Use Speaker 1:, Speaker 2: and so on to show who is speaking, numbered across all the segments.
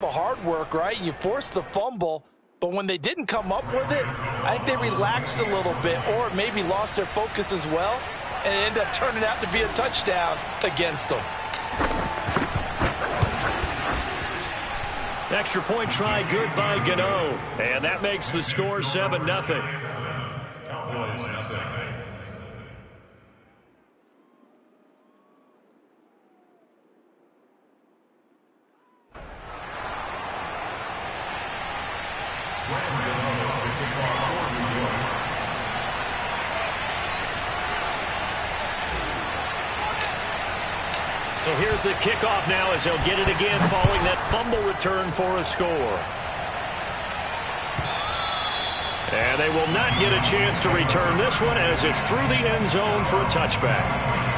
Speaker 1: the hard work, right? You forced the fumble, but when they didn't come up with it, I think they relaxed a little bit or maybe lost their focus as well, and it ended up turning out to be a touchdown against them.
Speaker 2: Extra point try good by Gano, and that makes the score 7-0. So here's the kickoff now as he'll get it again following that fumble return for a score. And they will not get a chance to return this one as it's through the end zone for a touchback.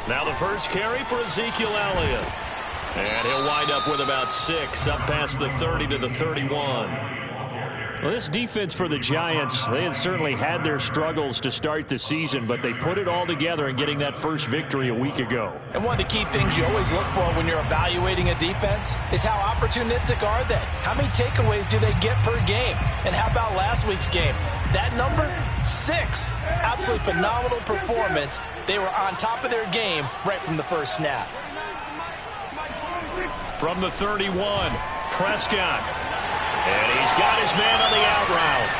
Speaker 2: Now the first carry for Ezekiel Elliott. And he'll wind up with about 6, up past the 30 to the 31. Well, this defense for the Giants, they had certainly had their struggles to start the season, but they put it all together in getting that first victory a week ago.
Speaker 1: And one of the key things you always look for when you're evaluating a defense is how opportunistic are they? How many takeaways do they get per game? And how about last week's game? That number? 6. Absolutely phenomenal performance. They were on top of their game right from the first snap.
Speaker 2: From the 31, Prescott. And he's got his man on the out route.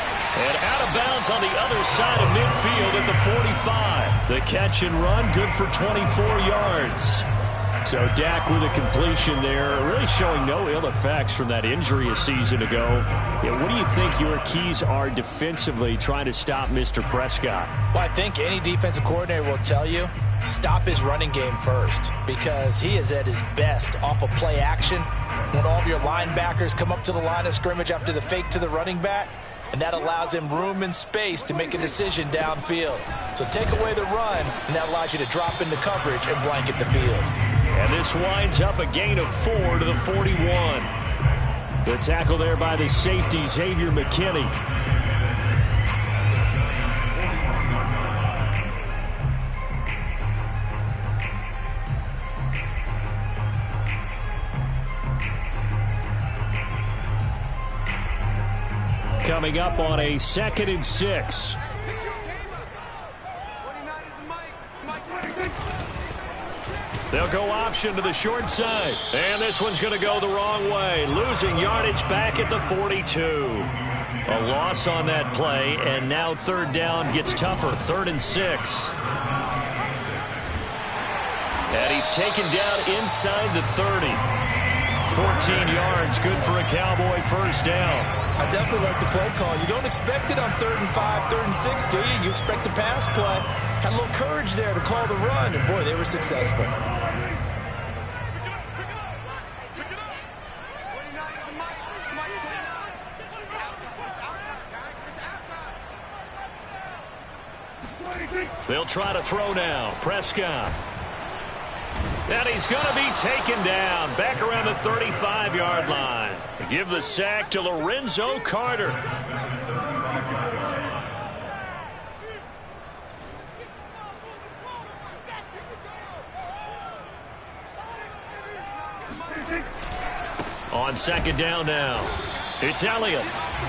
Speaker 2: And out of bounds on the other side of midfield at the 45. The catch and run, good for 24 yards. So Dak with a completion there, really showing no ill effects from that injury a season ago. Yeah, what do you think your keys are defensively trying to stop Mr. Prescott?
Speaker 1: Well, I think any defensive coordinator will tell you, stop his running game first, because he is at his best off of play action when all of your linebackers come up to the line of scrimmage after the fake to the running back, and that allows him room and space to make a decision downfield. So take away the run, and that allows you to drop into coverage and blanket the field.
Speaker 2: And this winds up a gain of 4 to the 41. The tackle there by the safety, Xavier McKinney. Coming up on a 2nd and 6. They'll go option to the short side. And this one's going to go the wrong way. Losing yardage back at the 42. A loss on that play, and now 3rd down gets tougher. 3rd and 6. And he's taken down inside the 30. 14 yards, good for a Cowboy first down.
Speaker 1: I definitely like the play call. You don't expect it on 3rd and 5, 3rd and 6, do you? You expect a pass play. Had a little courage there to call the run, and boy, they were successful.
Speaker 2: They'll try to throw now. Prescott. And he's going to be taken down back around the 35-yard line. Give the sack to Lorenzo Carter. On second down now, it's Elliott.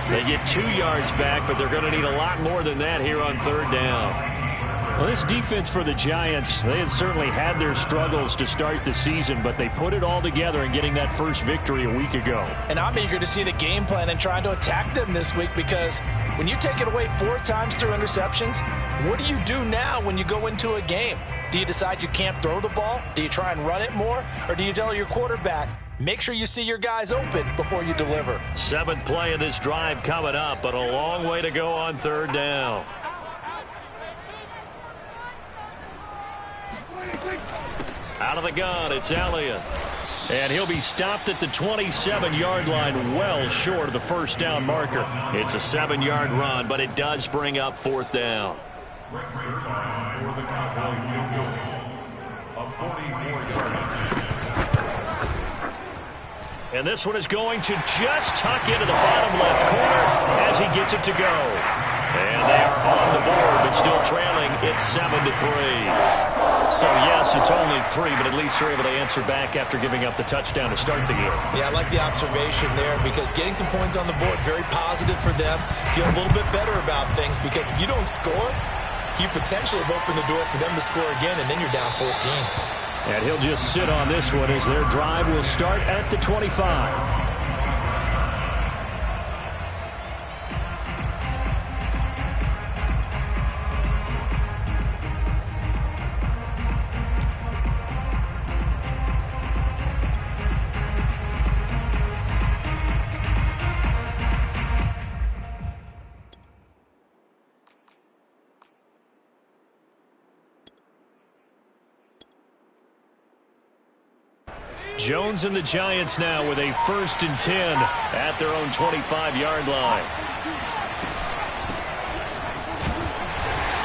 Speaker 2: They get 2 yards back, but they're going to need a lot more than that here on third down. Well, this defense for the Giants, they had certainly had their struggles to start the season, but they put it all together in getting that first victory a week ago.
Speaker 1: And I'm eager to see the game plan and trying to attack them this week, because when you take it away 4 times through interceptions, what do you do now when you go into a game? Do you decide you can't throw the ball? Do you try and run it more? Or do you tell your quarterback, make sure you see your guys open before you deliver?
Speaker 2: 7th play of this drive coming up, but a long way to go on third down. Out of the gun, it's Elliott. And he'll be stopped at the 27-yard line, well short of the first down marker. It's a 7-yard run, but it does bring up 4th down. And this one is going to just tuck into the bottom left corner as he gets it to go. And they are on the board, but still trailing. It's 7-3. So, yes, it's only 3, but at least they're able to answer back after giving up the touchdown to start the game.
Speaker 1: Yeah, I like the observation there, because getting some points on the board, very positive for them. Feel a little bit better about things, because if you don't score, you potentially have opened the door for them to score again, and then you're down 14.
Speaker 2: And he'll just sit on this one as their drive will start at the 25. Jones and the Giants now with a 1st and 10 at their own 25-yard line.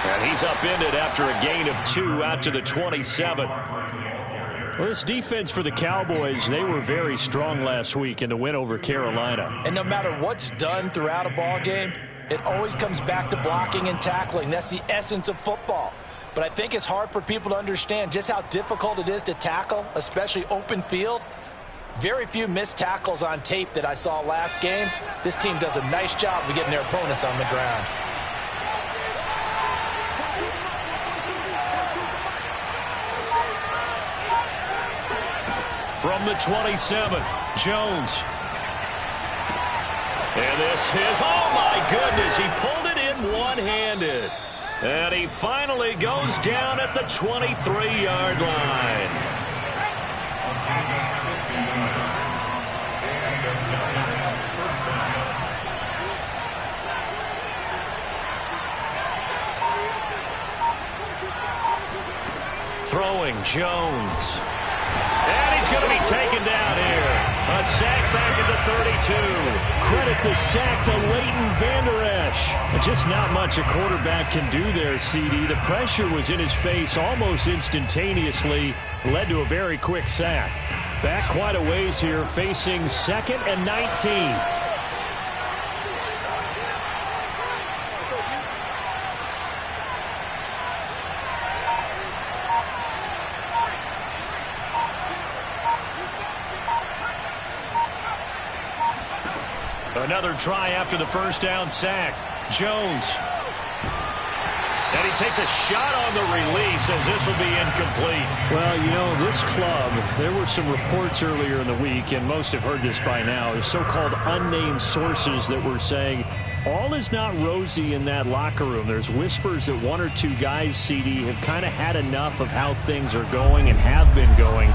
Speaker 2: And he's upended after a gain of 2 out to the 27. Well, this defense for the Cowboys, they were very strong last week in the win over Carolina.
Speaker 1: And no matter what's done throughout a ball game, it always comes back to blocking and tackling. That's the essence of football. But I think it's hard for people to understand just how difficult it is to tackle, especially open field. Very few missed tackles on tape that I saw last game. This team does a nice job of getting their opponents on the ground.
Speaker 2: From the 27, Jones. And this is, oh my goodness, he pulled it in one-handed. And he finally goes down at the 23-yard line. Throwing Jones. And he's going to be taken down here. A sack back at the 32. Credit the sack to Leighton Vander Esch. Just not much a quarterback can do there, CD. The pressure was in his face almost instantaneously. Led to a very quick sack. Back quite a ways here, facing 2nd and 19. Another try after the first down sack. Jones. And he takes a shot on the release as this will be incomplete. Well, you know, this club, there were some reports earlier in the week, and most have heard this by now, is so-called unnamed sources that were saying all is not rosy in that locker room. There's whispers that 1 or 2 guys, CD, have kind of had enough of how things are going and have been going.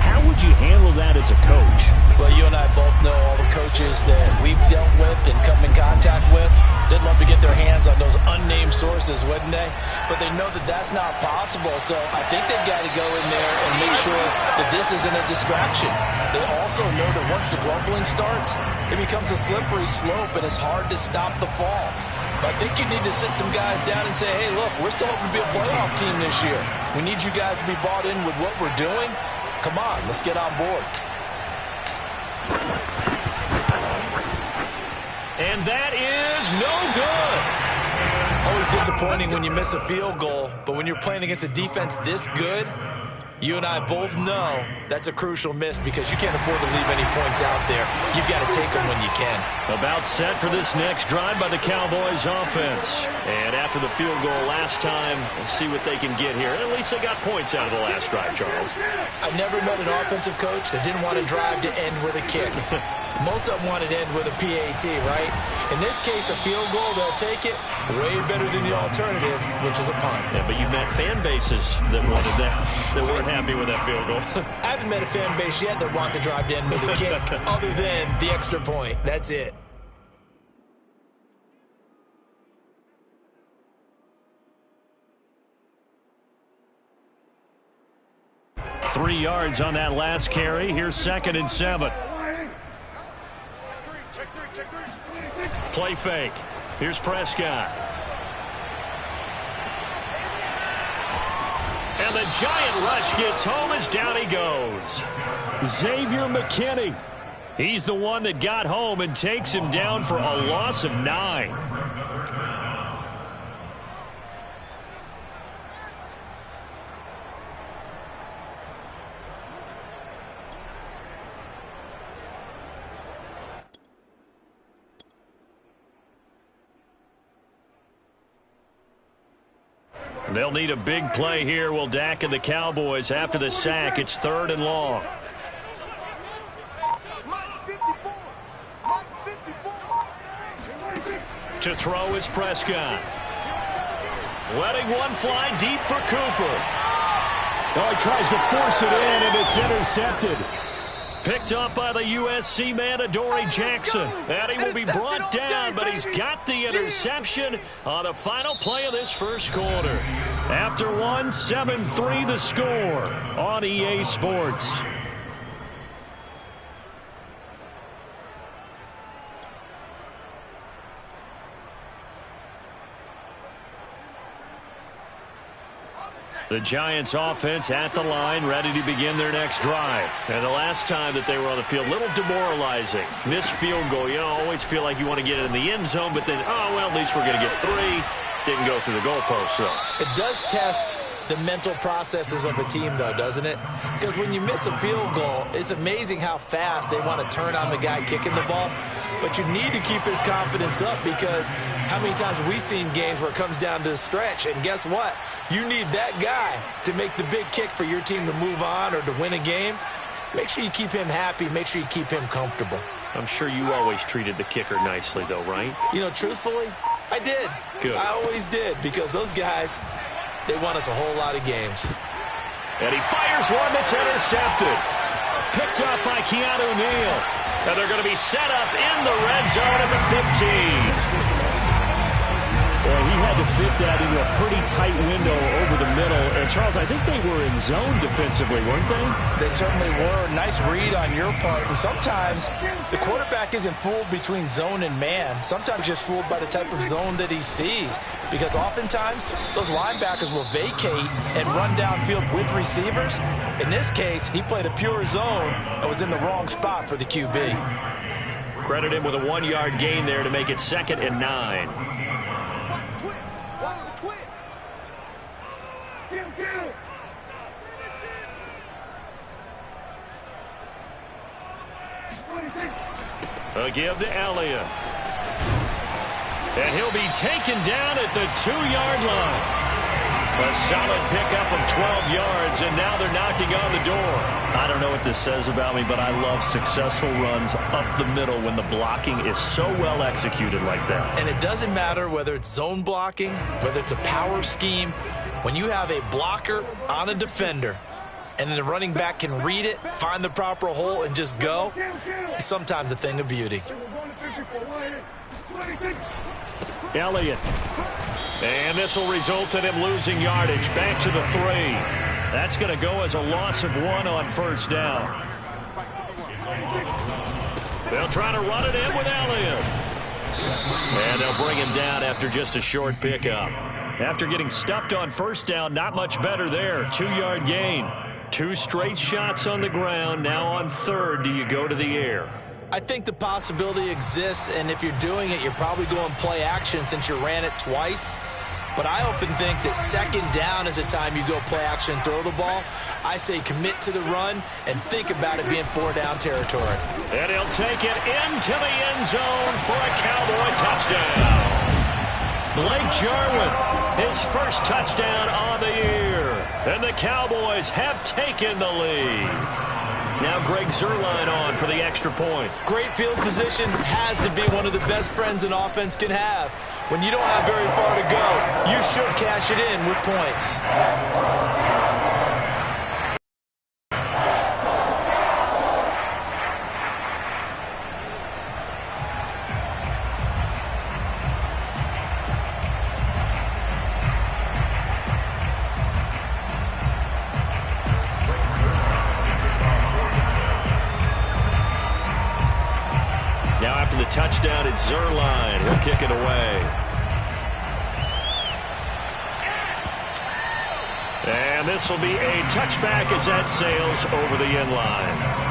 Speaker 2: How would you handle that as a coach?
Speaker 1: Well, you and I both know all the coaches that we've dealt with and come in contact with. They'd love to get their hands on those unnamed sources, wouldn't they? But they know that that's not possible, so I think they've got to go in there and make sure that this isn't a distraction. They also know that once the grumbling starts, it becomes a slippery slope, and it's hard to stop the fall. But I think you need to sit some guys down and say, hey, look, we're still hoping to be a playoff team this year. We need you guys to be bought in with what we're doing. Come on, let's get on board.
Speaker 2: And that is no good.
Speaker 1: Always disappointing when you miss a field goal, but when you're playing against a defense this good, You and I both know that's a crucial miss because you can't afford to leave any points out there. You've got to take them when you can.
Speaker 2: About set for this next drive by the Cowboys offense. And after the field goal last time, we'll see what they can get here. At least they got points out of the last drive, Charles.
Speaker 1: I never met an offensive coach that didn't want to drive to end with a kick. Most of them wanted to end with a PAT, right? In this case, a field goal, they'll take it way better than the alternative, which is a punt.
Speaker 2: Yeah, but you've met fan bases that wanted that, that weren't happy with that field goal.
Speaker 1: I haven't met a fan base yet that wants to drive to end with a kick other than the extra point. That's it.
Speaker 2: Three yards on that last carry. Here's 2nd and 7. Play fake. Here's Prescott. And the giant rush gets home as down he goes. Xavier McKinney. He's the one that got home and takes him down for a loss of 9. They'll need a big play here. Will Dak and the Cowboys after the sack. It's 3rd and long. To throw is Prescott. Letting one fly deep for Cooper.
Speaker 3: Oh, he tries to force it in, and it's intercepted.
Speaker 2: Picked up by the USC man, Adoree Jackson. And he will be brought down, but he's got the interception on the final play of this first quarter. After one, 7-3 the score on EA Sports. The Giants offense at the line, ready to begin their next drive. And the last time that they were on the field, a little demoralizing. Missed field goal. You always feel like you want to get it in the end zone, but then, oh, well, at least we're going to get 3. Didn't go through the goalpost, though.
Speaker 1: It does test the mental processes of a team, though, doesn't it? Because when you miss a field goal, it's amazing how fast they want to turn on the guy kicking the ball. But you need to keep his confidence up because how many times have we seen games where it comes down to the stretch? And guess what? You need that guy to make the big kick for your team to move on or to win a game. Make sure you keep him happy. Make sure you keep him comfortable.
Speaker 2: I'm sure you always treated the kicker nicely, though, right?
Speaker 1: You know, truthfully, I did.
Speaker 2: Good.
Speaker 1: I always did because those guys, they won us a whole lot of games.
Speaker 2: And he fires one that's intercepted. Picked up by Keanu Neal. And they're going to be set up in the red zone at the 15.
Speaker 3: Well, he had to fit that into a pretty tight window over the middle. And, Charles, I think they were in zone defensively, weren't they?
Speaker 1: They certainly were. Nice read on your part. And sometimes the quarterback isn't fooled between zone and man. Sometimes just fooled by the type of zone that he sees. Because oftentimes those linebackers will vacate and run downfield with receivers. In this case, he played a pure zone and was in the wrong spot for the QB.
Speaker 2: Credit him with a 1-yard gain there to make it 2nd and 9. A give to Elliott. And he'll be taken down at the 2-yard line. A solid pickup of 12 yards, and now they're knocking on the door. I don't know what this says about me, but I love successful runs up the middle when the blocking is so well executed like that.
Speaker 1: And it doesn't matter whether it's zone blocking, whether it's a power scheme. When you have a blocker on a defender, and then the running back can read it, find the proper hole, and just go, it's sometimes a thing of beauty.
Speaker 2: Elliott. And this will result in him losing yardage. Back to the 3. That's going to go as a loss of 1 on first down. They'll try to run it in with Elliott. And they'll bring him down after just a short pickup. After getting stuffed on first down, not much better there. 2-yard gain. 2 straight shots on the ground. Now on 3rd, do you go to the air?
Speaker 1: I think the possibility exists, and if you're doing it, you're probably going play action since you ran it twice. But I often think that second down is a time you go play action and throw the ball. I say commit to the run and think about it being 4-down territory.
Speaker 2: And he'll take it into the end zone for a Cowboy touchdown. Blake Jarwin, his first touchdown on the year. And the Cowboys have taken the lead. Now Greg Zuerlein on for the extra point.
Speaker 1: Great field position has to be one of the best friends an offense can have. When you don't have very far to go, you should cash it in with points.
Speaker 2: Now after the touchdown, it's Zuerlein. He'll kick it away. And this will be a touchback as that sails over the end line.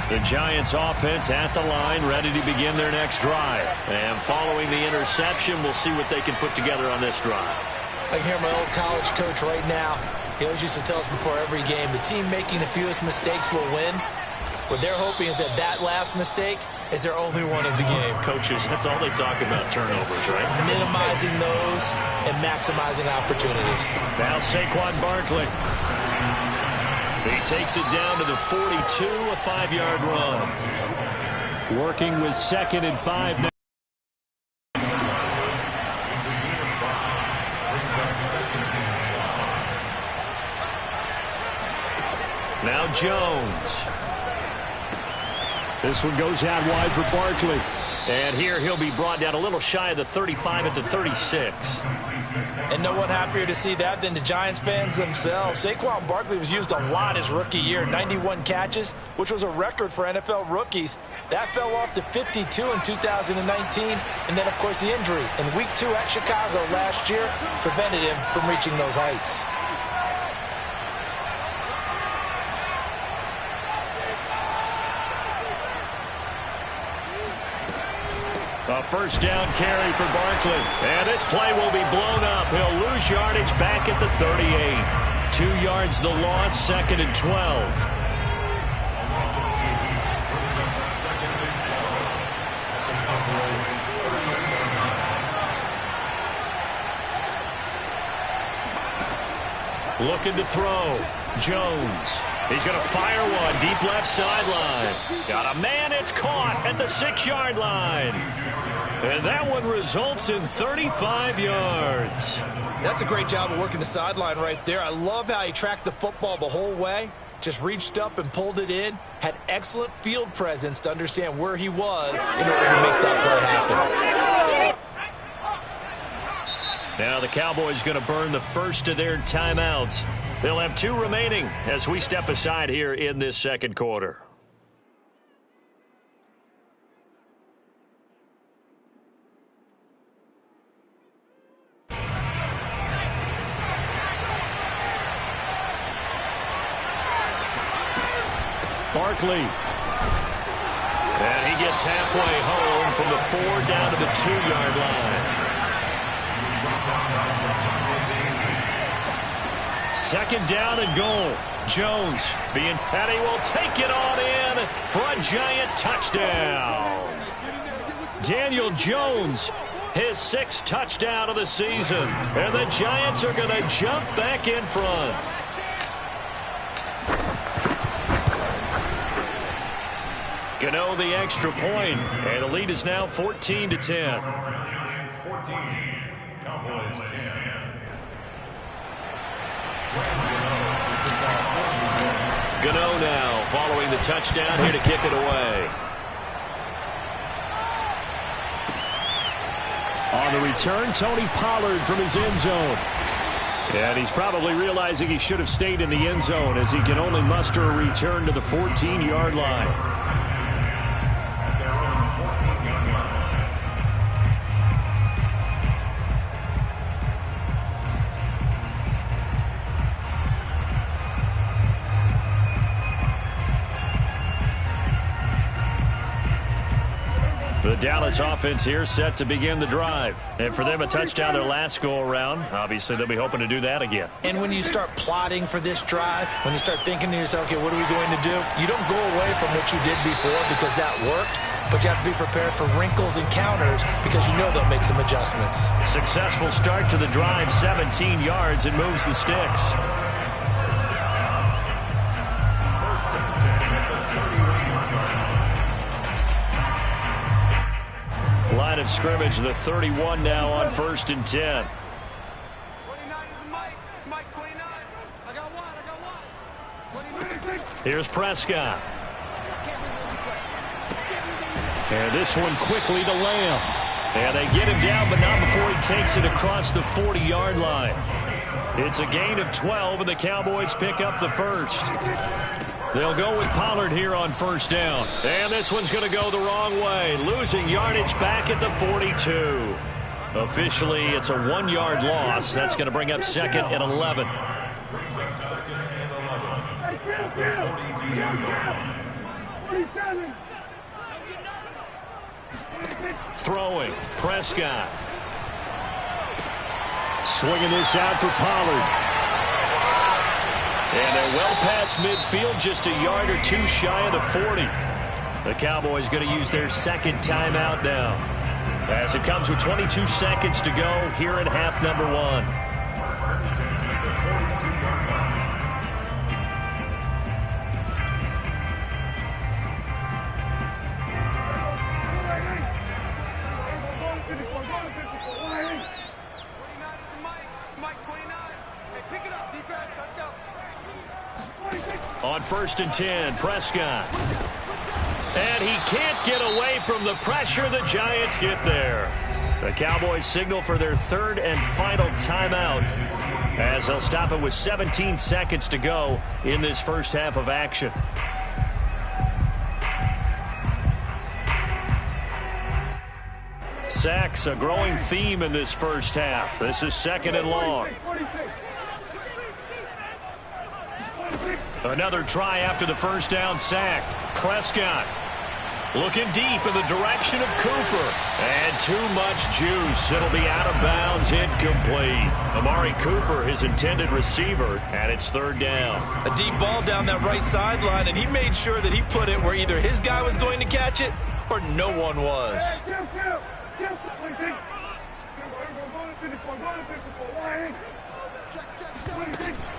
Speaker 2: The Giants offense at the line, ready to begin their next drive. And following the interception, we'll see what they can put together on this drive.
Speaker 1: I can hear my old college coach right now. He always used to tell us before every game, the team making the fewest mistakes will win. What they're hoping is that that last mistake is their only one of the game.
Speaker 2: Coaches, that's all they talk about, turnovers, right?
Speaker 1: Minimizing those and maximizing opportunities.
Speaker 2: Now Saquon Barkley. He takes it down to the 42, a 5-yard run.
Speaker 3: Working with 2nd and 5 now.
Speaker 2: Now Jones.
Speaker 3: This one goes out wide for Barkley.
Speaker 2: And here he'll be brought down a little shy of the 35 at the 36.
Speaker 1: And no one happier to see that than the Giants fans themselves. Saquon Barkley was used a lot his rookie year, 91 catches, which was a record for NFL rookies. That fell off to 52 in 2019. And then, of course, the injury in Week 2 at Chicago last year prevented him from reaching those heights.
Speaker 2: A first down carry for Barkley. And this play will be blown up. He'll lose yardage back at the 38. 2 yards the loss, 2nd and 12. Looking to throw. Jones. He's going to fire one deep left sideline. Got a man. It's caught at the 6-yard line. And that one results in 35 yards.
Speaker 1: That's a great job of working the sideline right there. I love how he tracked the football the whole way. Just reached up and pulled it in. Had excellent field presence to understand where he was in order to make that play happen.
Speaker 2: Now the Cowboys going to burn the first of their timeouts. They'll have 2 remaining as we step aside here in this second quarter.
Speaker 3: Barkley.
Speaker 2: And he gets halfway home from the 4 down to the 2-yard line. 2nd down and goal. Jones being petty will take it on in for a Giant touchdown. Daniel Jones, his 6th touchdown of the season. And the Giants are going to jump back in front. Gano the extra point, and the lead is now 14-10. 14, Cowboys 10. Gano now following the touchdown here to kick it away.
Speaker 3: On the return, Tony Pollard from his end zone. And he's probably realizing he should have stayed in the end zone as he can only muster a return to the 14-yard line.
Speaker 2: Dallas offense here set to begin the drive. And for them, a touchdown their last go-around. Obviously, they'll be hoping to do that again.
Speaker 1: And when you start plotting for this drive, when you start thinking to yourself, okay, what are we going to do? You don't go away from what you did before because that worked, but you have to be prepared for wrinkles and counters because you know they'll make some adjustments.
Speaker 2: Successful start to the drive, 17 yards, and moves the sticks. Line of scrimmage, the 31 now on 1st and 10.
Speaker 4: 29 is Mike 29. I got one.
Speaker 2: Here's Prescott. And this one quickly to Lamb. And they get him down, but not before he takes it across the 40-yard line. It's a gain of 12, and the Cowboys pick up the first. They'll go with Pollard here on 1st down. And this one's going to go the wrong way. Losing yardage back at the 42. Officially, it's a 1-yard loss. That's going to bring up 2nd and 11. Throwing, Prescott.
Speaker 3: Swinging this out for Pollard.
Speaker 2: And they're well past midfield, just a yard or two shy of the 40. The Cowboys going to use their second timeout now, as it comes with 22 seconds to go here in half number 1. On 1st and 10, Prescott. And he can't get away from the pressure. The Giants get there. The Cowboys signal for their 3rd and final timeout, as they'll stop it with 17 seconds to go in this first half of action. Sacks, a growing theme in this first half. This is 2nd and long. Another try after the first down sack. Prescott looking deep in the direction of Cooper. And too much juice. It'll be out of bounds, incomplete. Amari Cooper, his intended receiver, and it's 3rd down.
Speaker 1: A deep ball down that right sideline, and he made sure that he put it where either his guy was going to catch it or no one was.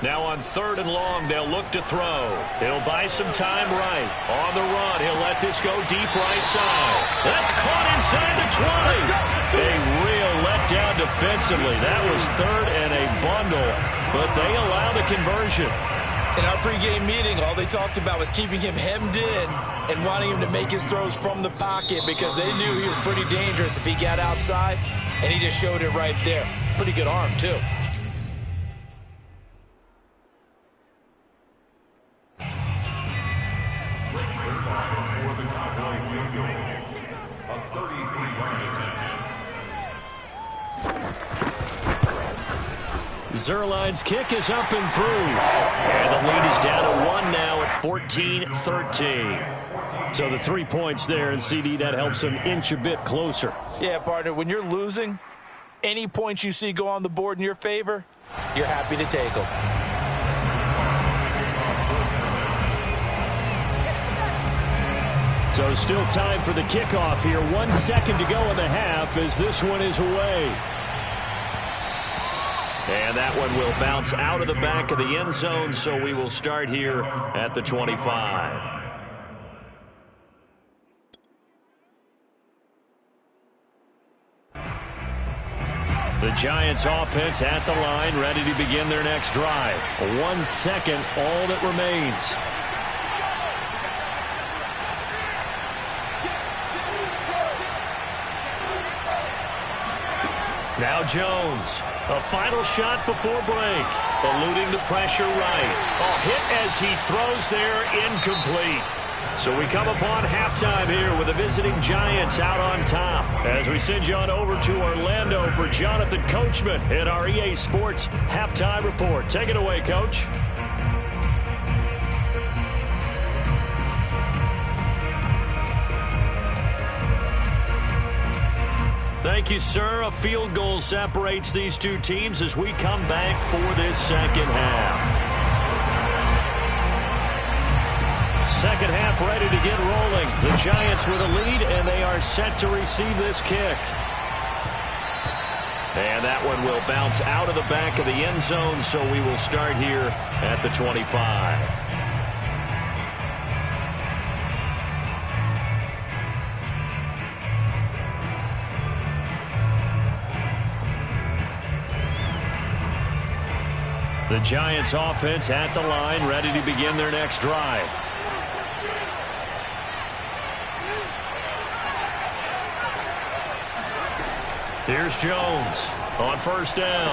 Speaker 2: Now on 3rd and long, they'll look to throw. He'll buy some time right. On the run, he'll let this go deep right side. That's caught inside the 20. A real letdown defensively. That was 3rd and a bundle, but they allow the conversion.
Speaker 1: In our pregame meeting, all they talked about was keeping him hemmed in and wanting him to make his throws from the pocket because they knew he was pretty dangerous if he got outside, and he just showed it right there. Pretty good arm, too.
Speaker 2: Zuerlein's kick is up and through. And the lead is down to 1 now at 14-13.
Speaker 3: So the 3 points there, and CD, that helps them inch a bit closer.
Speaker 1: Yeah, partner, when you're losing, any points you see go on the board in your favor, you're happy to take them.
Speaker 3: So still time for the kickoff here. 1 second to go in the half as this one is away.
Speaker 2: And that one will bounce out of the back of the end zone, so we will start here at the 25. The Giants offense at the line, ready to begin their next drive.
Speaker 3: 1 second, all that remains.
Speaker 2: Now Jones, a final shot before break, eluding the pressure right. A hit as he throws there, incomplete. So we come upon halftime here with the visiting Giants out on top. As we send you on over to Orlando for Jonathan Coachman at our EA Sports Halftime Report. Take it away, Coach. Thank you, sir. A field goal separates these two teams as we come back for this second half. Second half ready to get rolling. The Giants with a lead, and they are set to receive this kick. And that one will bounce out of the back of the end zone, so we will start here at the 25. The Giants offense at the line, ready to begin their next drive. Here's Jones on first down.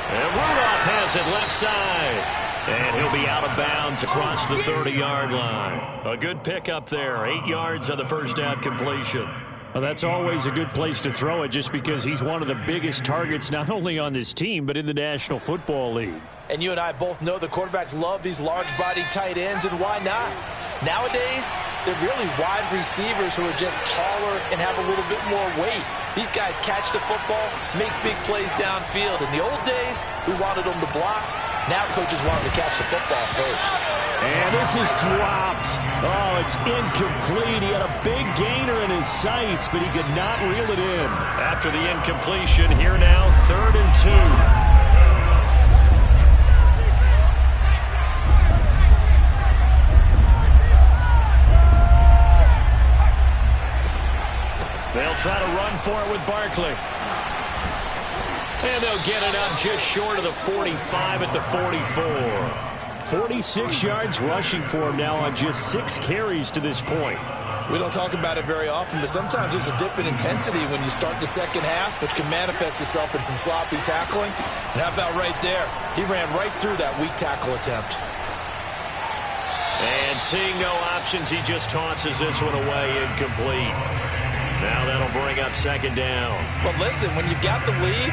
Speaker 2: And Rudolph has it left side. And he'll be out of bounds across the 30-yard line. A good pickup there. 8 yards on the first down completion.
Speaker 3: Well, that's always a good place to throw it just because he's one of the biggest targets not only on this team but in the National Football League.
Speaker 1: And you and I both know the quarterbacks love these large-bodied tight ends, and why not? Nowadays, they're really wide receivers who are just taller and have a little bit more weight. These guys catch the football, make big plays downfield. In the old days, we wanted them to block. Now coaches want them to catch the football first.
Speaker 3: And this is dropped. Oh, it's incomplete. He had a big gainer in his sights, but he could not reel it in.
Speaker 2: After the incompletion, here now, 3rd and 2. They'll try to run for it with Barkley. And they'll get it up just short of the 45 at the 44.
Speaker 3: 46 yards rushing for him now on just 6 carries to this point.
Speaker 1: We don't talk about it very often, but sometimes there's a dip in intensity when you start the second half, which can manifest itself in some sloppy tackling. And how about right there? He ran right through that weak tackle attempt.
Speaker 2: And seeing no options, he just tosses this one away, incomplete. Now that'll bring up 2nd down.
Speaker 1: But listen, when you've got the lead,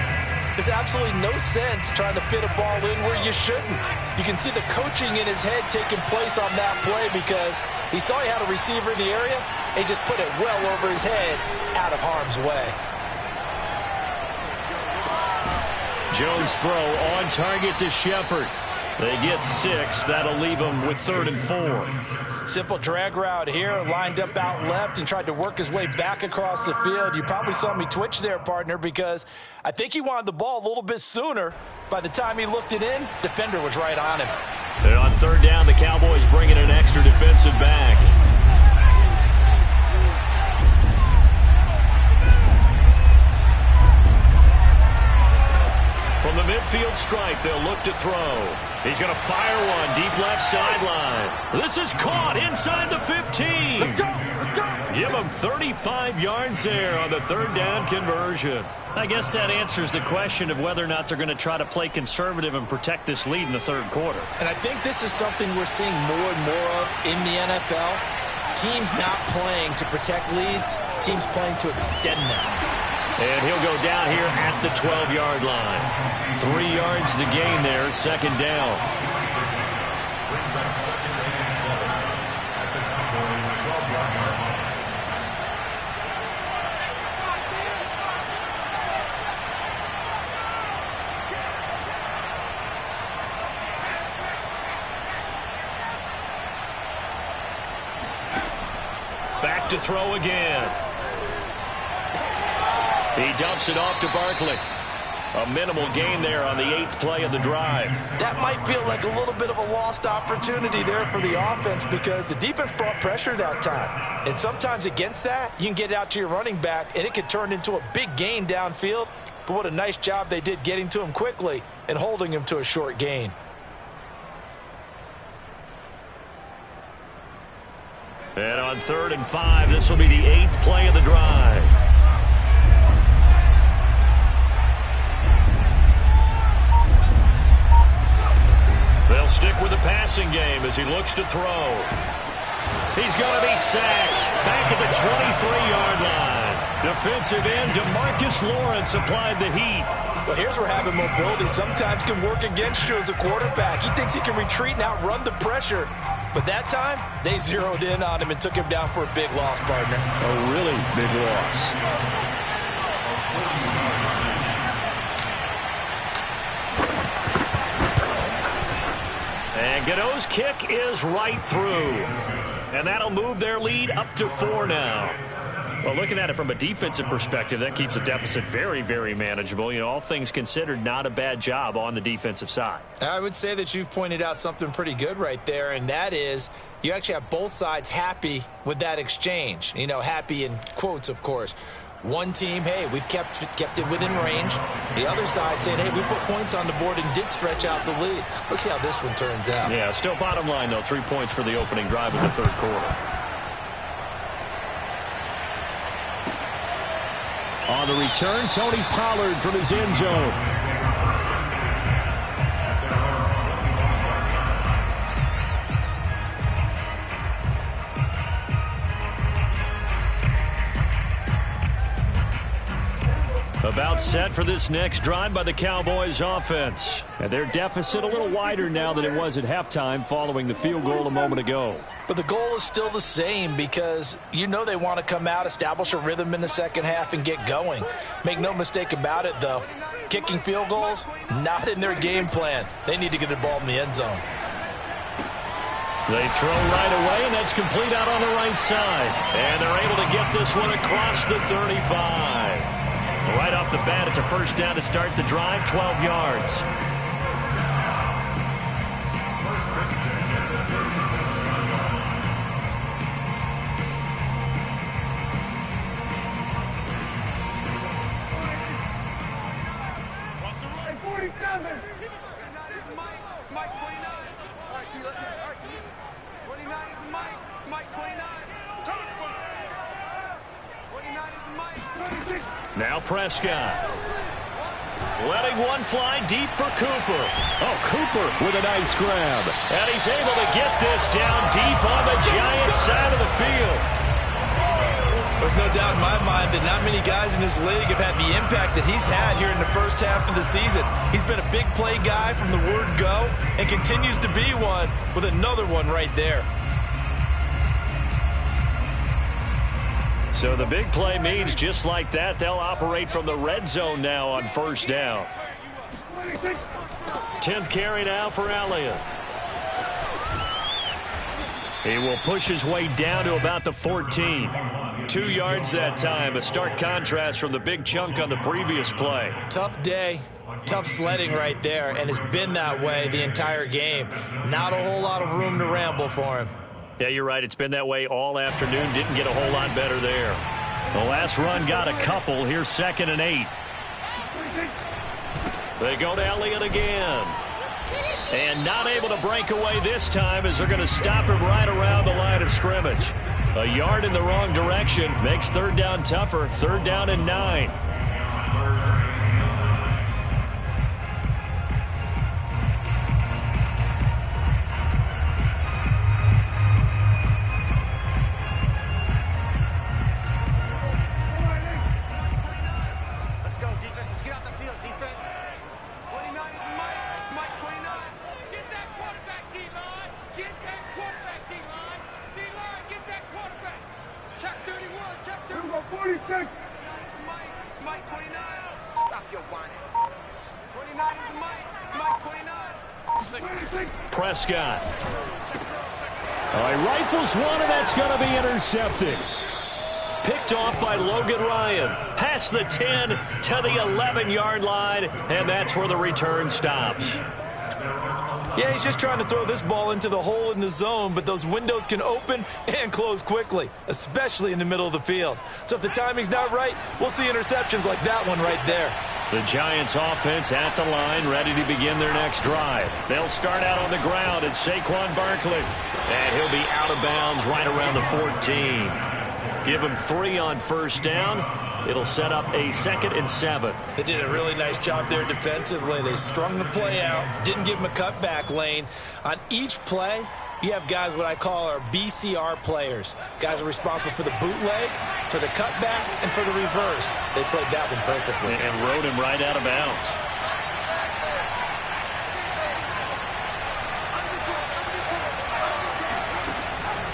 Speaker 1: there's absolutely no sense trying to fit a ball in where you shouldn't. You can see the coaching in his head taking place on that play because he saw he had a receiver in the area, and he just put it well over his head out of harm's way.
Speaker 2: Jones throw on target to Shepard. They get 6. That'll leave them with 3rd and 4.
Speaker 1: Simple drag route here, lined up out left and tried to work his way back across the field. You probably saw me twitch there, partner, because I think he wanted the ball a little bit sooner. By the time he looked it in, defender was right on him.
Speaker 2: And on 3rd down, the Cowboys bring in an extra defensive back. From the midfield stripe, they'll look to throw. He's going to fire one deep left sideline. This is caught inside the 15.
Speaker 4: Let's go. Let's go.
Speaker 2: Give him 35 yards there on the 3rd down conversion.
Speaker 3: I guess that answers the question of whether or not they're going to try to play conservative and protect this lead in the 3rd quarter.
Speaker 1: And I think this is something we're seeing more and more of in the NFL. Teams not playing to protect leads, teams playing to extend them.
Speaker 2: And he'll go down here at the 12-yard line. 3 yards to gain there, 2nd down. Back to throw again. He dumps it off to Barkley. A minimal gain there on the 8th play of the drive.
Speaker 1: That might feel like a little bit of a lost opportunity there for the offense because the defense brought pressure that time. And sometimes against that, you can get out to your running back, and it could turn into a big gain downfield. But what a nice job they did getting to him quickly and holding him to a short gain.
Speaker 2: And on 3rd and 5, this will be the 8th play of the drive. They'll stick with the passing game as he looks to throw. He's going to be sacked back at the 23-yard line. Defensive end DeMarcus Lawrence applied the heat.
Speaker 1: Well, here's where having mobility sometimes can work against you as a quarterback. He thinks he can retreat and outrun the pressure. But that time, they zeroed in on him and took him down for a big loss, partner.
Speaker 3: A really big loss.
Speaker 2: And Gano's kick is right through. And that'll move their lead up to 4 now. Well, looking at it from a defensive perspective, that keeps the deficit very, very manageable. You know, all things considered, not a bad job on the defensive side.
Speaker 1: I would say that you've pointed out something pretty good right there, and that is you actually have both sides happy with that exchange. You know, happy in quotes, of course. One team, hey, we've kept it within range. The other side saying, hey, we put points on the board and did stretch out the lead. Let's see how this one turns out.
Speaker 2: Yeah, still bottom line, though, 3 points for the opening drive of the third quarter.
Speaker 3: On the return, Tony Pollard from his end zone.
Speaker 2: About set for this next drive by the Cowboys offense.
Speaker 3: And their deficit a little wider now than it was at halftime following the field goal a moment ago.
Speaker 1: But the goal is still the same because you know they want to come out, establish a rhythm in the second half, and get going. Make no mistake about it, though. Kicking field goals, not in their game plan. They need to get the ball in the end zone.
Speaker 2: They throw right away, and that's complete out on the right side. And they're able to get this one across the 35. Right off the bat, it's a first down to start the drive, 12 yards. Now Prescott. Letting one fly deep for Cooper.
Speaker 3: Oh, Cooper with a nice grab.
Speaker 2: And he's able to get this down deep on the Giants side of the field.
Speaker 1: There's no doubt in my mind that not many guys in this league have had the impact that he's had here in the first half of the season. He's been a big play guy from the word go and continues to be one with another one right there.
Speaker 2: So the big play means just like that, they'll operate from the red zone now on first down. 10th carry now for Elliott. He will push his way down to about the 14. 2 yards that time, a stark contrast from the big chunk on the previous play.
Speaker 1: Tough day, tough sledding right there, and it's been that way the entire game. Not a whole lot of room to ramble for him.
Speaker 2: Yeah, you're right. It's been that way all afternoon. Didn't get a whole lot better there. The last run got a couple. Here's 2nd and 8. They go to Elliott again. And not able to break away this time as they're going to stop him right around the line of scrimmage. A yard in the wrong direction makes third down tougher. 3rd down and 9. Prescott.
Speaker 3: He rifles one, and that's going to be intercepted.
Speaker 2: Picked off by Logan Ryan. Past the 10 to the 11-yard line, and that's where the return stops.
Speaker 1: Yeah, he's just trying to throw this ball into the hole in the zone, but those windows can open and close quickly, especially in the middle of the field. So if the timing's not right, we'll see interceptions like that one right there.
Speaker 2: The Giants offense at the line, ready to begin their next drive. They'll start out on the ground, and Saquon Barkley. And he'll be out of bounds right around the 14. Give him 3 on first down. It'll set up a 2nd and 7.
Speaker 1: They did a really nice job there defensively. They strung the play out, didn't give him a cutback lane. On each play, you have guys what I call our BCR players. Guys are responsible for the bootleg, for the cutback, and for the reverse. They played that one perfectly.
Speaker 2: And rode him right out of bounds.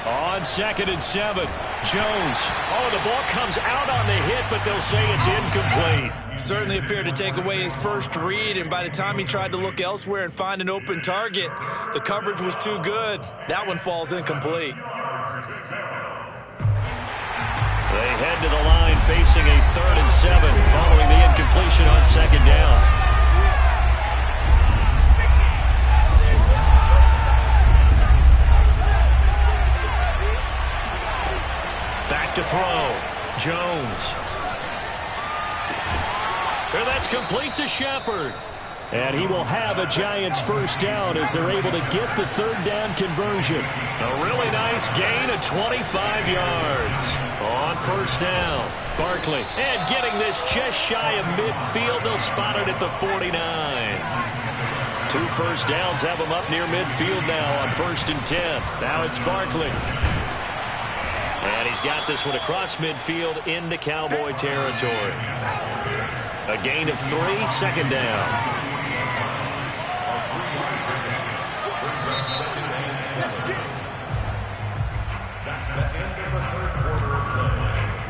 Speaker 2: On on 2nd and 7. Jones. Oh, the ball comes out on the hit, but they'll say it's incomplete.
Speaker 1: Certainly appeared to take away his first read, and by the time he tried to look elsewhere and find an open target, the coverage was too good. That one falls incomplete.
Speaker 2: They head to the line facing a 3rd and 7 following the incompletion on 2nd down. Back to throw. Jones. And that's complete to Shepard.
Speaker 3: And he will have a Giants first down as they're able to get the 3rd down conversion.
Speaker 2: A really nice gain of 25 yards on 1st down. Barkley, and getting this just shy of midfield. They'll spot it at the 49. 2 first downs have him up near midfield now on 1st and 10. Now it's Barkley. And he's got this one across midfield into Cowboy territory. A gain of 3, 2nd down.
Speaker 5: That's the end of the 3rd quarter of play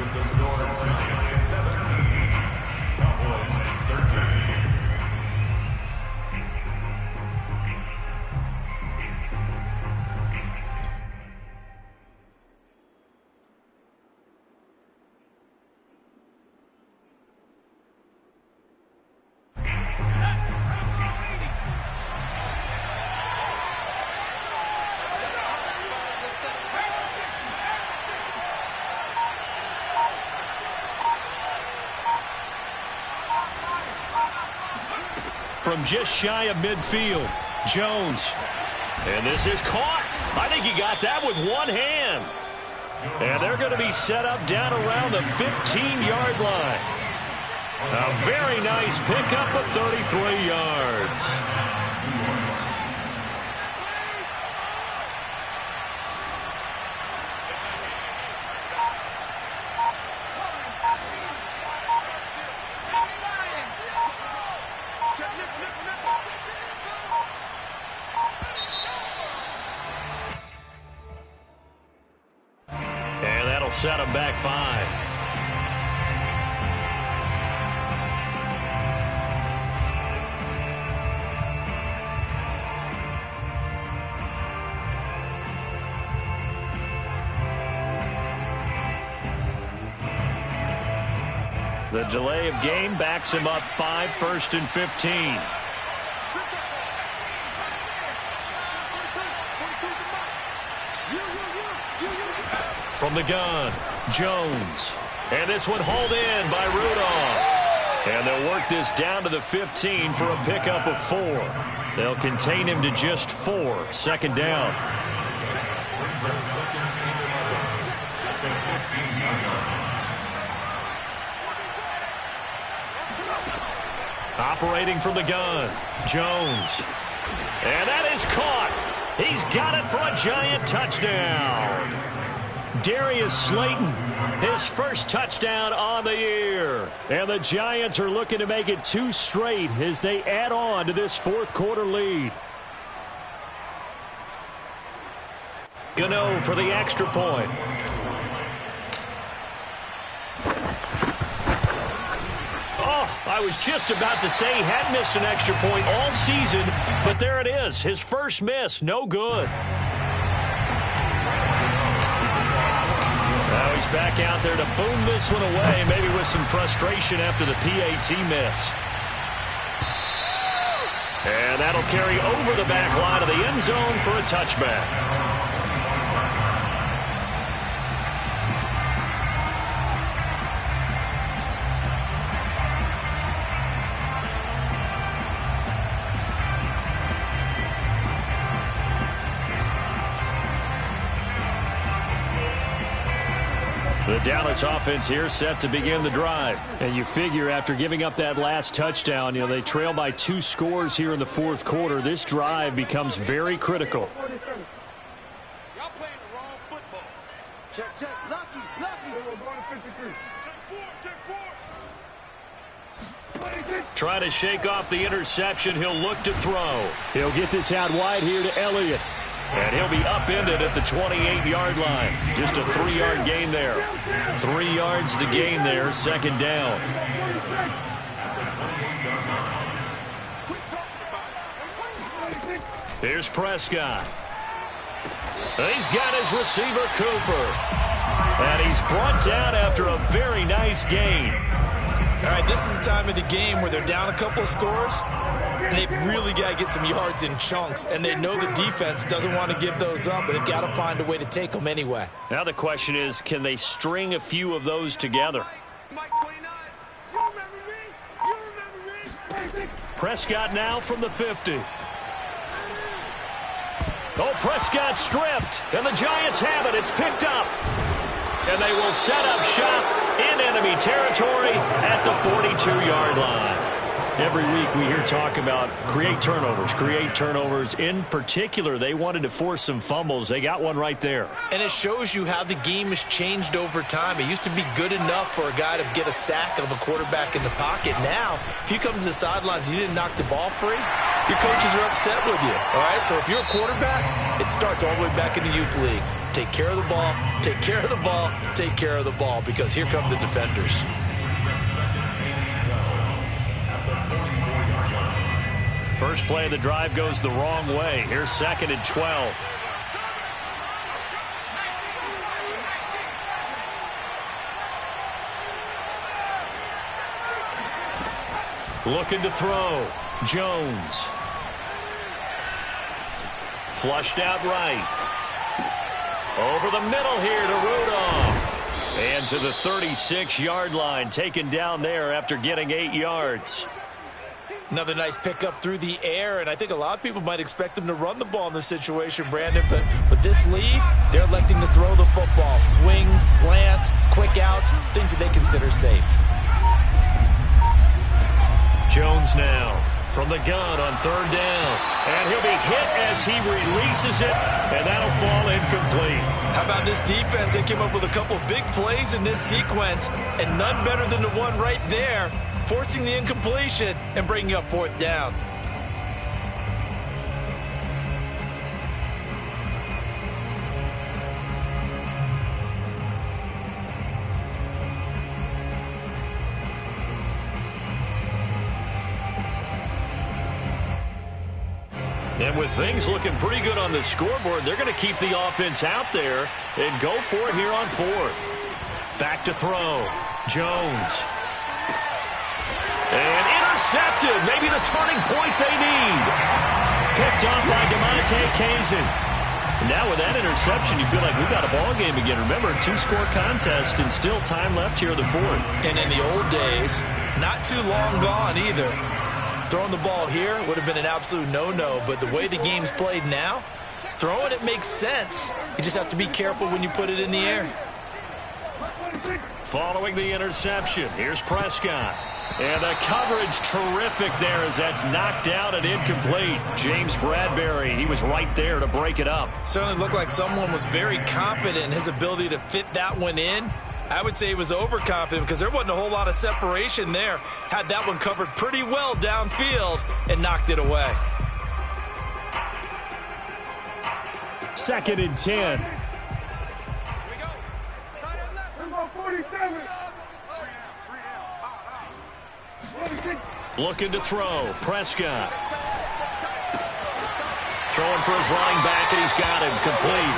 Speaker 5: with the score 17, Cowboys 13.
Speaker 2: From just shy of midfield, Jones. And this is caught. I think he got that with one hand. And they're going to be set up down around the 15-yard line. A very nice pickup of 33 yards. Set him back 5. The delay of game backs him up 5, 1st and 15. From the gun, Jones. And this one hauled in by Rudolph. And they'll work this down to the 15 for a pickup of 4. They'll contain him to just 4, 2nd down. Operating from the gun, Jones. And that is caught. He's got it for a Giant touchdown. Darius Slayton, his first touchdown on the year.
Speaker 3: And the Giants are looking to make it 2 straight as they add on to this 4th quarter lead.
Speaker 2: Gano for the extra point. Oh, I was just about to say he had missed an extra point all season, but there it is. His first miss, no good. Now he's back out there to boom this one away, maybe with some frustration after the PAT miss. And that'll carry over the back line of the end zone for a touchback. The Dallas offense here set to begin the drive.
Speaker 3: And you figure after giving up that last touchdown, they trail by 2 scores here in the 4th quarter. This drive becomes very critical.
Speaker 4: Y'all playing the wrong football. Check, check. Lucky. Take 4.
Speaker 2: Trying to shake off the interception. He'll look to throw.
Speaker 3: He'll get this out wide here to Elliott.
Speaker 2: And he'll be upended at the 28-yard line. Just a 3-yard gain there. 3 yards the gain there, second down. Here's Prescott. He's got his receiver, Cooper. And he's brought down after a very nice gain.
Speaker 1: All right, this is the time of the game where they're down a couple of scores, and they've really got to get some yards in chunks, and they know the defense doesn't want to give those up, but they've got to find a way to take them anyway.
Speaker 2: Now the question is, can they string a few of those together? Prescott now from the 50. Oh, Prescott stripped, and the Giants have it. It's picked up. And they will set up shop in enemy territory at the 42-yard line. Every week we hear talk about create turnovers. In particular, they wanted to force some fumbles. They got one right there.
Speaker 1: And it shows you how the game has changed over time. It used to be good enough for a guy to get a sack of a quarterback in the pocket. Now, if you come to the sidelines and you didn't knock the ball free, your coaches are upset with you. All right, so if you're a quarterback, it starts all the way back in the youth leagues. Take care of the ball, take care of the ball, take care of the ball, because here come the defenders.
Speaker 2: First play of the drive goes the wrong way. Here's 2nd and 12. Looking to throw. Jones. Flushed out right. Over the middle here to Rudolph. And to the 36-yard line. Taken down there after getting 8 yards.
Speaker 1: Another nice pickup through the air, and I think a lot of people might expect them to run the ball in this situation, Brandon, but with this lead, they're electing to throw the football. Swings, slants, quick outs, things that they consider safe.
Speaker 2: Jones now from the gun on 3rd down, and he'll be hit as he releases it, and that'll fall incomplete.
Speaker 1: How about this defense? They came up with a couple of big plays in this sequence, and none better than the one right there, forcing the incompletion and bringing up 4th down.
Speaker 2: And with things looking pretty good on the scoreboard, they're going to keep the offense out there and go for it here on 4th. Back to throw. Jones. And intercepted. Maybe the turning point they need. Picked off by DeMonte Kazin. Now with that interception, you feel like we've got a ball game again. Remember, 2-score contest and still time left here in the 4th.
Speaker 1: And in the old days, not too long gone either. Throwing the ball here would have been an absolute no-no, but the way the game's played now, throwing it makes sense. You just have to be careful when you put it in the air.
Speaker 2: Following the interception, here's Prescott. And the coverage terrific there as that's knocked out and incomplete. James Bradbury, he was right there to break it up.
Speaker 1: Certainly looked like someone was very confident in his ability to fit that one in. I would say he was overconfident because there wasn't a whole lot of separation there. Had that one covered pretty well downfield and knocked it away.
Speaker 3: 2nd and 10.
Speaker 2: Looking to throw. Prescott. Throwing for his running back, and he's got him complete.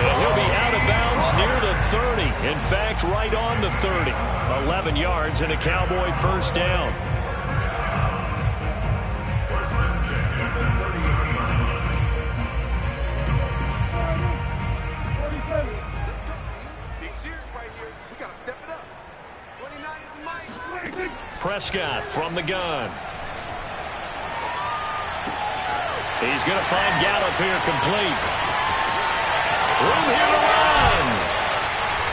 Speaker 2: And he'll be out of bounds near the 30. In fact, right on the 30. 11 yards and a Cowboy first down. Prescott from the gun. He's going to find Gallup here complete. Room here to run.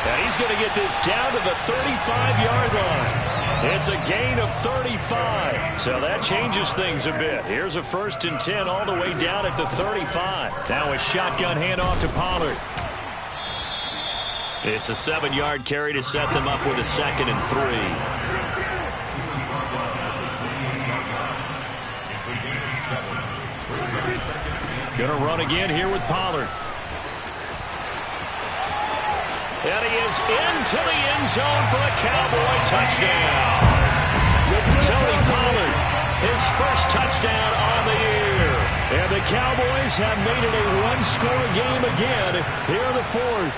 Speaker 2: And he's going to get this down to the 35-yard line. It's a gain of 35. So that changes things a bit. Here's a 1st and 10 all the way down at the 35. Now a shotgun handoff to Pollard. It's a 7-yard carry to set them up with a 2nd and 3. Gonna run again here with Pollard. And he is into the end zone for a Cowboy touchdown. Tony Pollard, his first touchdown on the year. And the Cowboys have made it a one-score game again here in the fourth.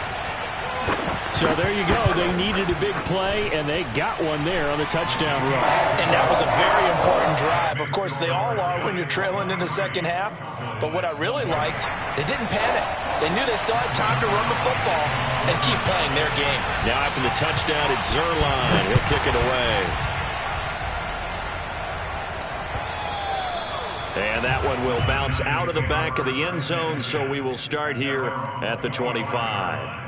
Speaker 3: So there you go. They needed a big play, and they got one there on the touchdown run.
Speaker 1: And that was a very important drive. Of course, they all are when you're trailing in the second half. But what I really liked, they didn't panic. They knew they still had time to run the football and keep playing their game.
Speaker 2: Now after the touchdown, it's Zuerlein. He'll kick it away. And that one will bounce out of the back of the end zone, so we will start here at the 25.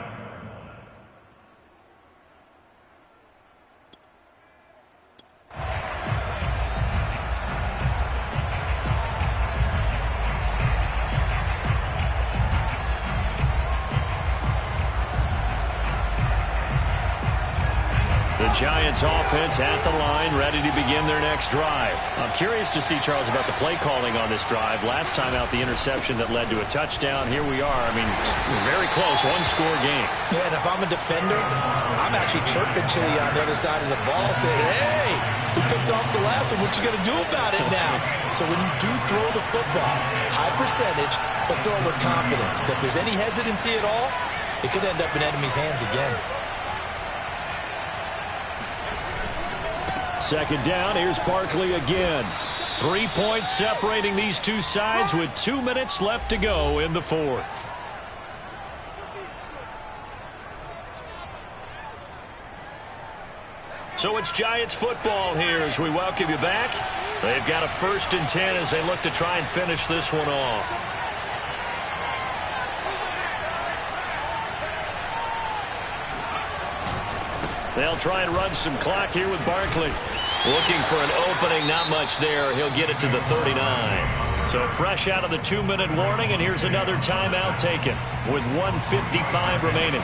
Speaker 2: The Giants offense at the line, ready to begin their next drive.
Speaker 3: I'm curious to see, Charles, about the play calling on this drive. Last time out, the interception that led to a touchdown. Here we are. I mean, very close, one-score game.
Speaker 1: Yeah, and if I'm a defender, I'm actually chirping Chili on the other side of the ball, saying, hey, who picked off the last one? What you going to do about it now? So when you do throw the football, high percentage, but throw it with confidence. If there's any hesitancy at all, it could end up in enemy's hands again.
Speaker 3: Second down, here's Barkley again.
Speaker 2: 3 points separating these two sides with 2 minutes left to go in the fourth. So it's Giants football here as we welcome you back. They've got a 1st and 10 as they look to try and finish this one off. They'll try and run some clock here with Barkley. Looking for an opening, not much there. He'll get it to the 39. So fresh out of the 2-minute warning, and here's another timeout taken with 1:55 remaining.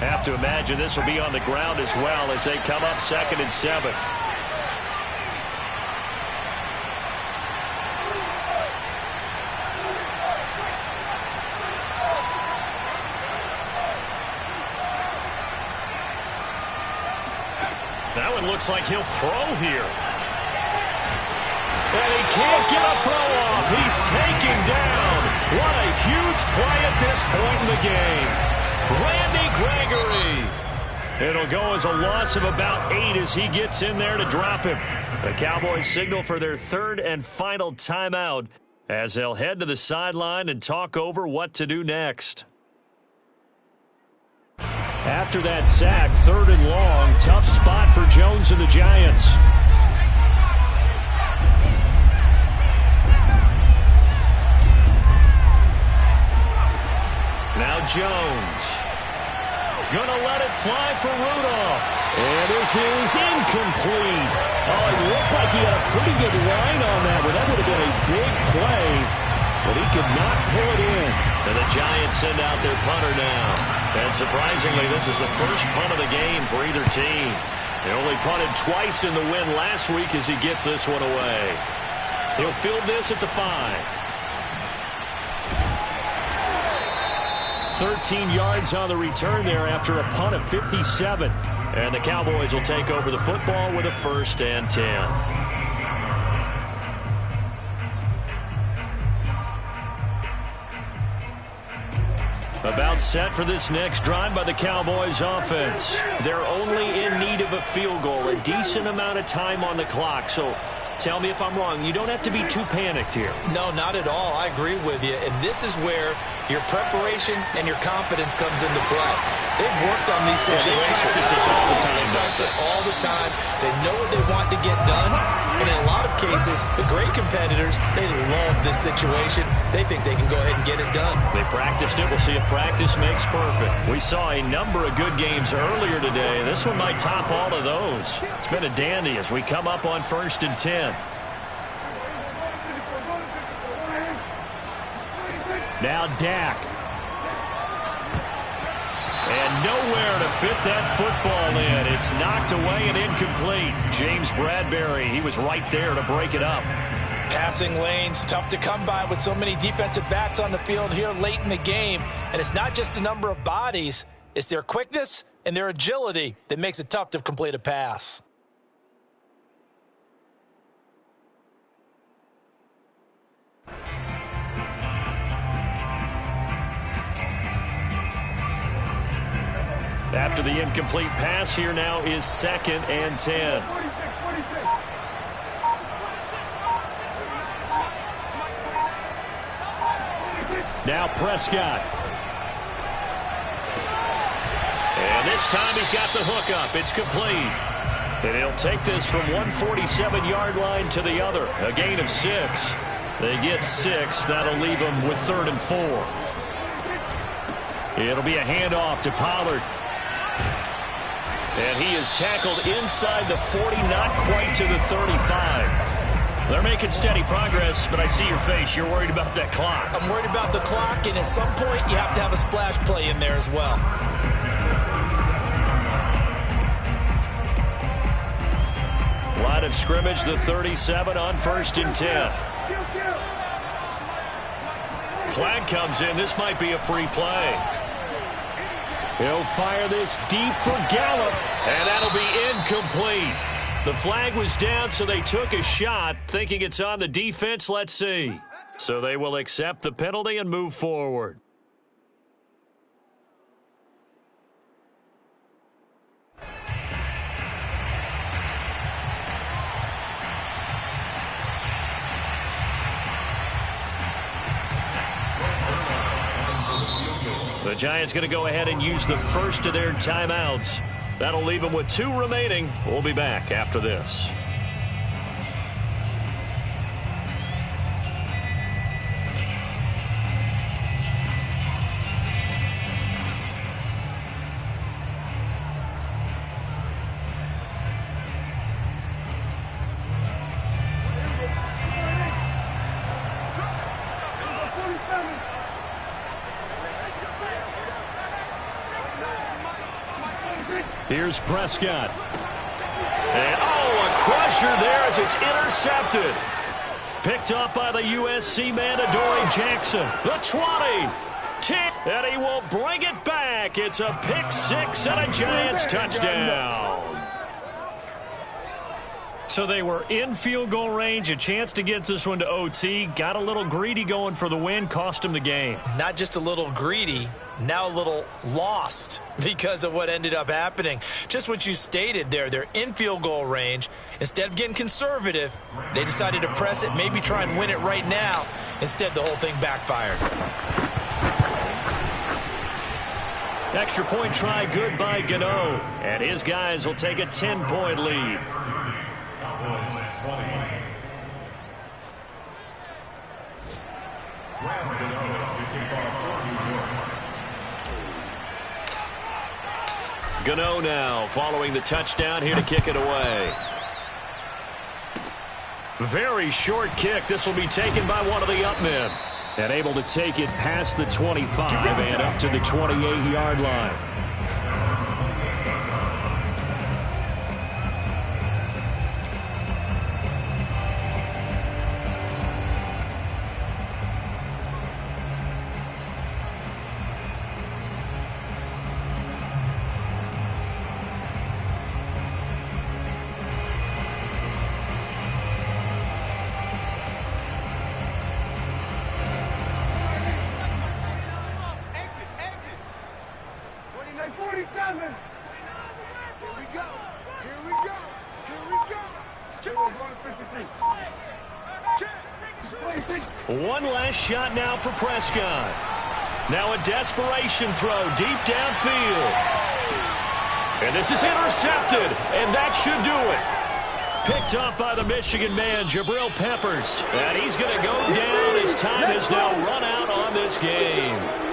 Speaker 2: Have to imagine this will be on the ground as well as they come up 2nd and 7. That one looks like he'll throw here. And he can't get a throw off. He's taken down. What a huge play at this point in the game. Randy Gregory. It'll go as a loss of about 8 as he gets in there to drop him. The Cowboys signal for their 3rd and final timeout as they'll head to the sideline and talk over what to do next.
Speaker 3: After that sack, 3rd and long, tough spot for Jones and the Giants.
Speaker 2: Now Jones. Gonna let it fly for Rudolph.
Speaker 3: And this is incomplete. Oh, it looked like he had a pretty good line on that, but that would have been a big play. But he could not pull it in.
Speaker 2: And the Giants send out their punter now. And surprisingly, this is the first punt of the game for either team. They only punted twice in the win last week as he gets this one away. He'll field this at the 5.
Speaker 3: 13 yards on the return there after a punt of 57.
Speaker 2: And the Cowboys will take over the football with a 1st and 10. About set for this next drive by the Cowboys offense. They're only in need of a field goal, a decent amount of time on the clock. So tell me if I'm wrong. You don't have to be too panicked here.
Speaker 1: No, not at all. I agree with you. And this is where your preparation and your confidence comes into play. They've worked on these situations.
Speaker 2: They practice this all the time.
Speaker 1: They practice it all the time. They know what they want to get done. And in a lot of cases, the great competitors, they love this situation. They think they can go ahead and get it done.
Speaker 2: They practiced it. We'll see if practice makes perfect. We saw a number of good games earlier today. This one might top all of those. It's been a dandy as we come up on 1st and 10. Now Dak. And nowhere to fit that football in. It's knocked away and incomplete. James Bradbury, he was right there to break it up.
Speaker 1: Passing lanes, tough to come by with so many defensive backs on the field here late in the game. And it's not just the number of bodies, it's their quickness and their agility that makes it tough to complete a pass.
Speaker 2: After the incomplete pass, here now is 2nd and 10. Now Prescott. And this time he's got the hook up. It's complete. And he'll take this from 147-yard line to the other. A gain of 6. They get 6. That'll leave them with 3rd and 4. It'll be a handoff to Pollard. And he is tackled inside the 40, not quite to the 35. They're making steady progress, but I see your face. You're worried about that clock.
Speaker 1: I'm worried about the clock, and at some point, you have to have a splash play in there as well.
Speaker 2: Line of scrimmage, the 37 on 1st and 10. Flag comes in. This might be a free play. He'll fire this deep for Gallup, and that'll be incomplete. The flag was down, so they took a shot, thinking it's on the defense. Let's see. So they will accept the penalty and move forward. The Giants going to go ahead and use the first of their timeouts. That'll leave them with 2 remaining. We'll be back after this. Here's Prescott. And, a crusher there as it's intercepted. Picked up by the USC man, Adoree Jackson. The 20. 10. And he will bring it back. It's a pick 6 and a Giants touchdown. So they were in field goal range, a chance to get this one to OT. Got a little greedy going for the win, cost him the game.
Speaker 1: Not just a little greedy, now a little lost because of what ended up happening. Just what you stated there, they're in field goal range. Instead of getting conservative, they decided to press it, maybe try and win it right now. Instead, the whole thing backfired.
Speaker 2: Extra point try good by Gano. And his guys will take a 10-point lead. Gano now following the touchdown here to kick it away. Very short kick. This will be taken by one of the up men. And able to take it past the 25 and up to the 28-yard line. One last shot now for Prescott. Now a desperation throw deep downfield. And this is intercepted, and that should do it. Picked up by the Michigan man, Jabril Peppers. And he's going to go down as time has now run out on this game.